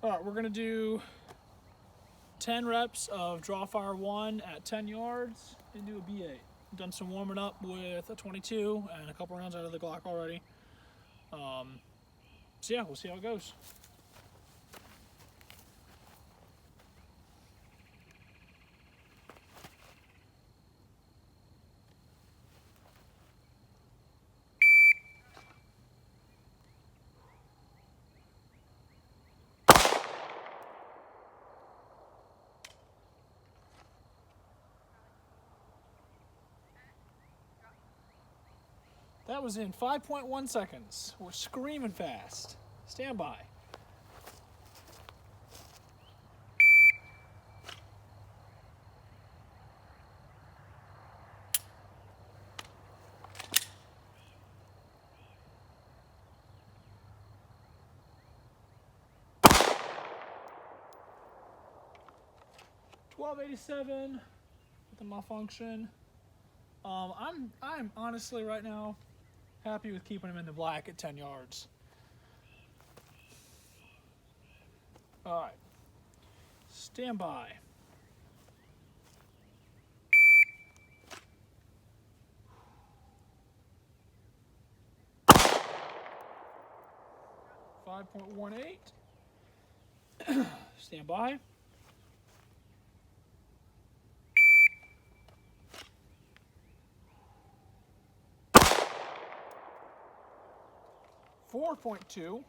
All right, we're gonna do 10 reps of draw fire 1 at 10 yards into a B8. Done some warming up with a 22 and a couple rounds out of the Glock already. So yeah, we'll see how it goes. That was in 5.1 seconds. We're screaming fast. Stand by. $12.87 with the malfunction. I'm honestly right now happy with keeping him in the black at 10 yards. All right, stand by. .18. Stand by. .2.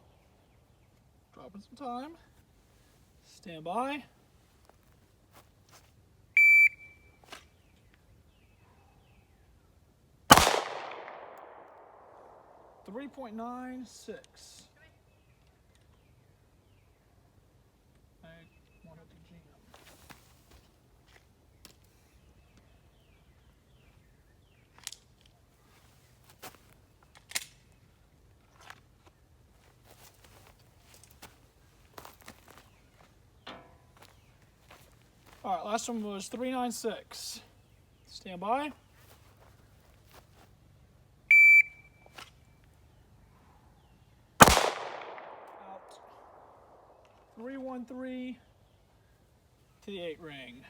Dropping some time. Stand by. .96. I wanted to jam. All right, last one was 396. Stand by. Out. 313 to the 8 ring.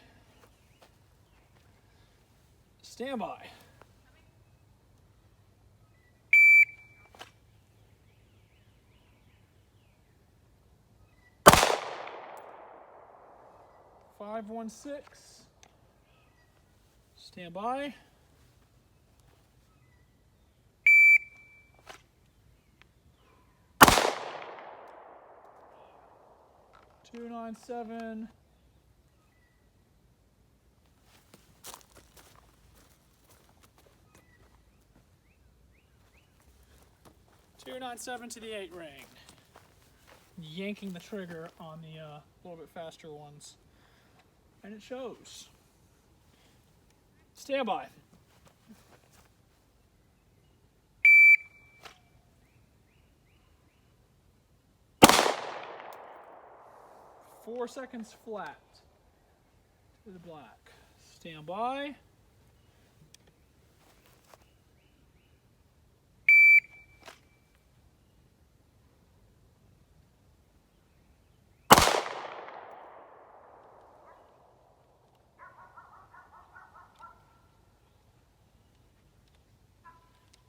Stand by. .516. Stand by. .297. .297 to the 8 ring. Yanking the trigger on the little bit faster ones. And it shows. Stand by. Four seconds flat to the black. Stand by.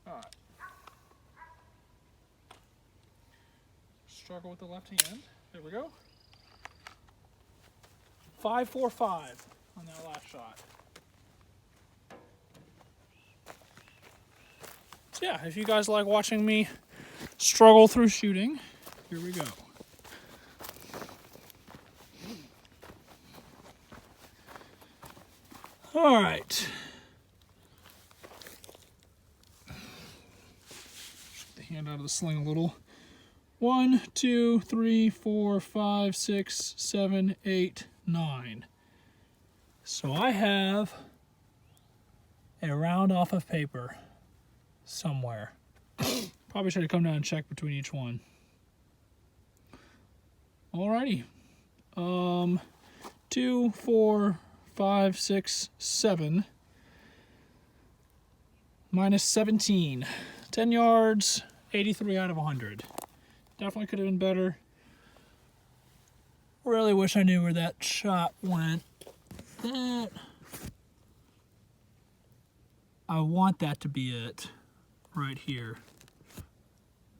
All right. Struggle with the left hand. There we go. 545 on that last shot. So yeah, if you guys like watching me struggle through shooting, here we go. All right. Get the hand out of the sling a little. 1, 2, 3, 4, 5, 6, 7, 8, 9. So I have a round off of paper somewhere. Probably should have come down and checked between each one. Alrighty. 2, 4, 5, 6, 7. Minus 17. 10 yards, 83 out of 100. Definitely could have been better. Really wish I knew where that shot went. That, I want that to be it right here,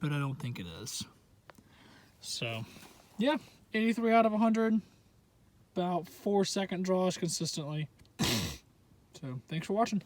but I don't think it is. So, yeah, 83 out of 100, about 4-second draws consistently. So, thanks for watching.